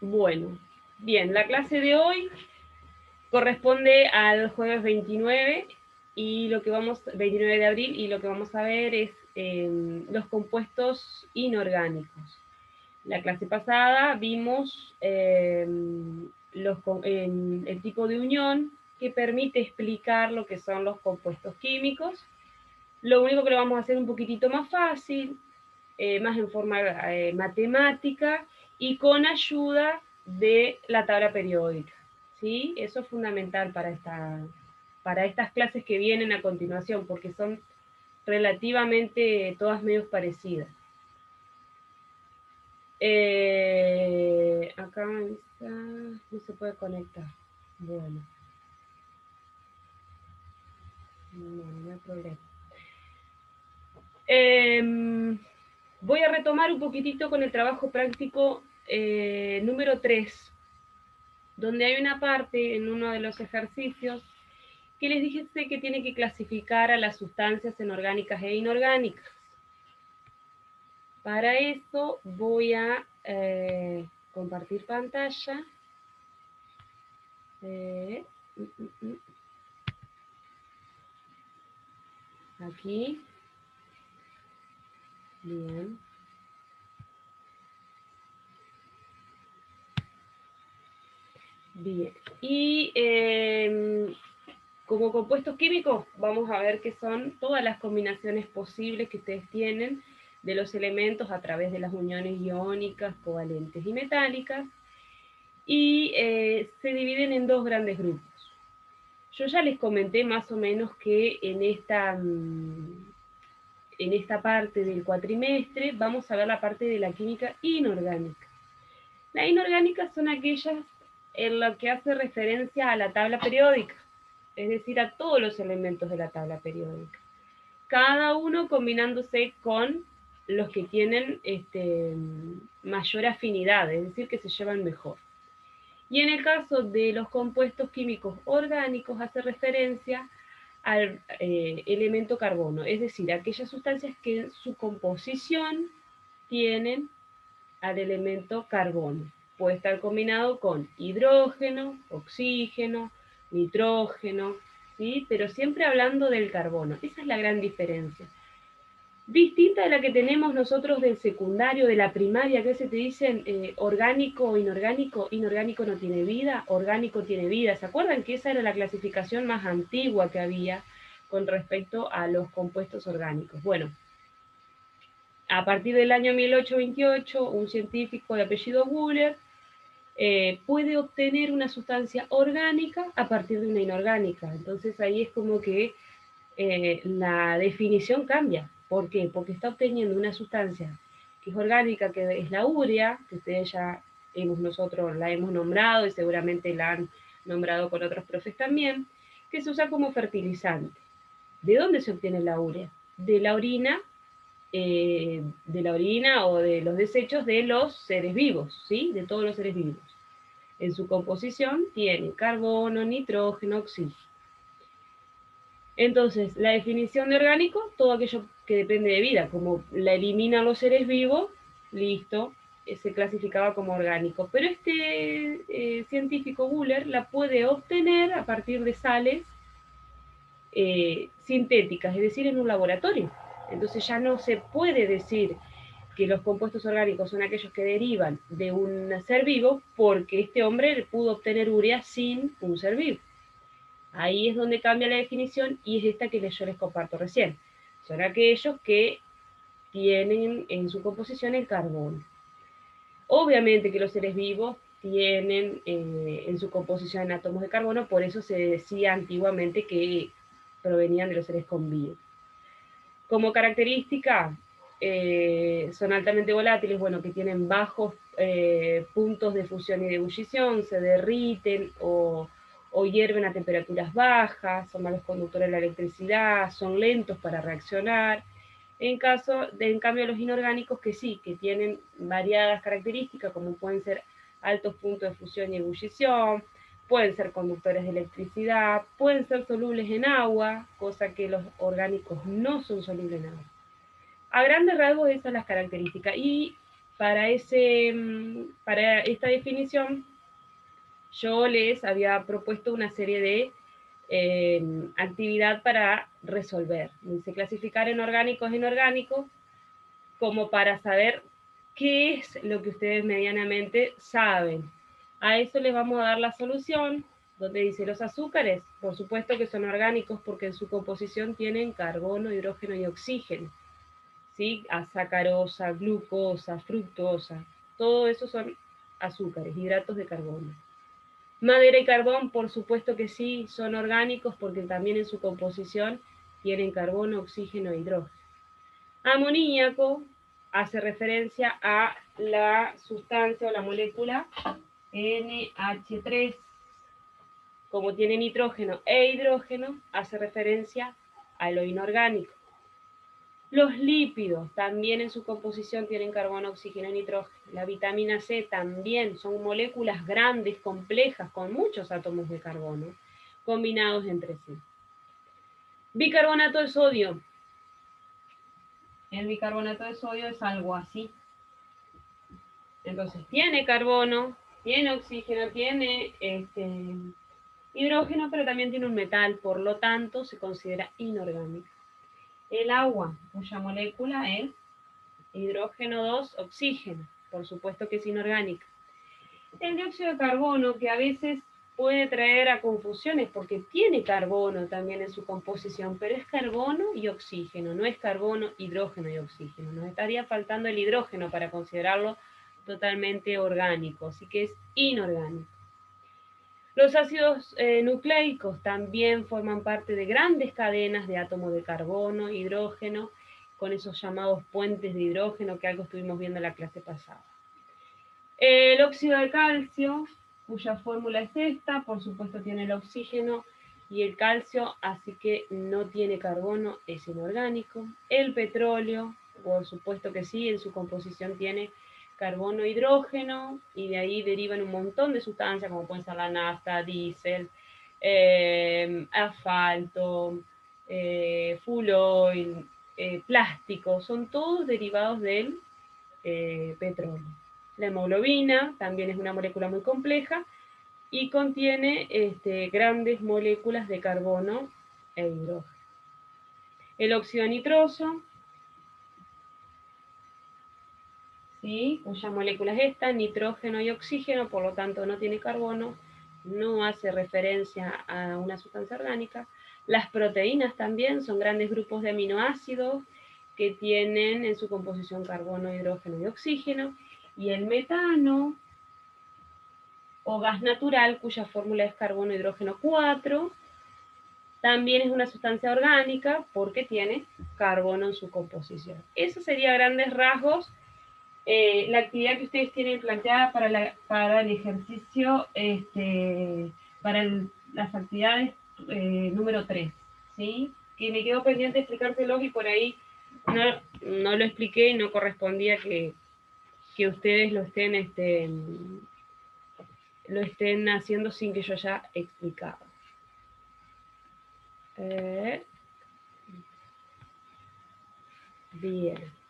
Bueno, bien, la clase de hoy corresponde al jueves 29 y lo que 29 de abril, y lo que vamos a ver es los compuestos inorgánicos. La clase pasada vimos el tipo de unión que permite explicar lo que son los compuestos químicos. Lo único que lo vamos a hacer un poquitito más fácil, más en forma matemática y con ayuda de la tabla periódica. ¿Sí? Eso es fundamental para estas clases que vienen a continuación, porque son relativamente todas medio parecidas. Acá está, no se puede conectar. Bueno, no hay problema. Voy a retomar un poquitito con el trabajo práctico número 3, donde hay una parte en uno de los ejercicios que les dije que tiene que clasificar a las sustancias en orgánicas e inorgánicas. Para eso voy a compartir pantalla. Aquí. Bien. Bien. Y como compuestos químicos, vamos a ver qué son todas las combinaciones posibles que ustedes tienen de los elementos a través de las uniones iónicas, covalentes y metálicas. Y se dividen en dos grandes grupos. Yo ya les comenté más o menos que en esta parte del cuatrimestre vamos a ver la parte de la química inorgánica. Las inorgánicas son aquellas en las que hace referencia a la tabla periódica, es decir, a todos los elementos de la tabla periódica, cada uno combinándose con los que tienen mayor afinidad, es decir, que se llevan mejor. Y en el caso de los compuestos químicos orgánicos hace referencia al elemento carbono, es decir, aquellas sustancias que en su composición tienen al elemento carbono. Puede estar combinado con hidrógeno, oxígeno, nitrógeno, ¿sí? Pero siempre hablando del carbono. Esa es la gran diferencia. Distinta a la que tenemos nosotros del secundario, de la primaria, que se te dicen orgánico o inorgánico. Inorgánico no tiene vida, orgánico tiene vida. ¿Se acuerdan que esa era la clasificación más antigua que había con respecto a los compuestos orgánicos? Bueno, a partir del año 1828, un científico de apellido Wöhler puede obtener una sustancia orgánica a partir de una inorgánica. Entonces ahí es como que la definición cambia. ¿Por qué? Porque está obteniendo una sustancia que es orgánica, que es la urea, que ustedes ya nosotros la hemos nombrado y seguramente la han nombrado con otros profes también, que se usa como fertilizante. ¿De dónde se obtiene la urea? De la orina o de los desechos de los seres vivos, ¿sí? De todos los seres vivos. En su composición tiene carbono, nitrógeno, oxígeno. Entonces, la definición de orgánico, todo aquello que depende de vida, como la eliminan los seres vivos, listo, se clasificaba como orgánico. Pero este científico Wöhler la puede obtener a partir de sales sintéticas, es decir, en un laboratorio. Entonces ya no se puede decir que los compuestos orgánicos son aquellos que derivan de un ser vivo, porque este hombre pudo obtener urea sin un ser vivo. Ahí es donde cambia la definición y es esta que yo les comparto recién. Son aquellos que tienen en su composición el carbono. Obviamente que los seres vivos tienen en su composición átomos de carbono, por eso se decía antiguamente que provenían de los seres con vida. Como característica, son altamente volátiles, bueno, que tienen bajos puntos de fusión y de ebullición, se derriten o hierven a temperaturas bajas, son malos conductores de la electricidad, son lentos para reaccionar. En cambio, los inorgánicos que sí, que tienen variadas características, como pueden ser altos puntos de fusión y ebullición, pueden ser conductores de electricidad, pueden ser solubles en agua, cosa que los orgánicos no son solubles en agua. A grandes rasgos esas son las características. Y para esta definición, yo les había propuesto una serie de actividad para resolver. Dice clasificar en orgánicos e inorgánicos, como para saber qué es lo que ustedes medianamente saben. A eso les vamos a dar la solución, donde dice los azúcares, por supuesto que son orgánicos porque en su composición tienen carbono, hidrógeno y oxígeno. ¿Sí? Azacarosa, glucosa, fructosa, todo eso son azúcares, hidratos de carbono. Madera y carbón, por supuesto que sí, son orgánicos porque también en su composición tienen carbono, oxígeno e hidrógeno. Amoníaco hace referencia a la sustancia o la molécula NH3. Como tiene nitrógeno e hidrógeno, hace referencia a lo inorgánico. Los lípidos también en su composición tienen carbono, oxígeno y nitrógeno. La vitamina C también son moléculas grandes, complejas, con muchos átomos de carbono combinados entre sí. Bicarbonato de sodio. El bicarbonato de sodio es algo así. Entonces tiene carbono, tiene oxígeno, tiene hidrógeno, pero también tiene un metal, por lo tanto se considera inorgánico. El agua, cuya molécula es hidrógeno 2, oxígeno, por supuesto que es inorgánica. El dióxido de carbono, que a veces puede traer a confusiones porque tiene carbono también en su composición, pero es carbono y oxígeno, no es carbono, hidrógeno y oxígeno. Nos estaría faltando el hidrógeno para considerarlo totalmente orgánico, así que es inorgánico. Los ácidos nucleicos también forman parte de grandes cadenas de átomos de carbono, hidrógeno, con esos llamados puentes de hidrógeno que algo estuvimos viendo en la clase pasada. El óxido de calcio, cuya fórmula es esta, por supuesto tiene el oxígeno y el calcio, así que no tiene carbono, es inorgánico. El petróleo, por supuesto que sí, en su composición tiene carbono, hidrógeno, y de ahí derivan un montón de sustancias, como pueden ser la nafta, diésel, asfalto, fuel oil, plástico, son todos derivados del petróleo. La hemoglobina también es una molécula muy compleja y contiene grandes moléculas de carbono e hidrógeno. El óxido nitroso, ¿sí? Cuya molécula es esta, nitrógeno y oxígeno, por lo tanto no tiene carbono, no hace referencia a una sustancia orgánica. Las proteínas también son grandes grupos de aminoácidos que tienen en su composición carbono, hidrógeno y oxígeno. Y el metano, o gas natural, cuya fórmula es carbono, hidrógeno 4, también es una sustancia orgánica porque tiene carbono en su composición. Eso sería a grandes rasgos la actividad que ustedes tienen planteada para el ejercicio, las actividades número 3, ¿sí? Que me quedó pendiente explicárselos y por ahí no lo expliqué y no correspondía que ustedes lo estén haciendo sin que yo haya explicado. Bien.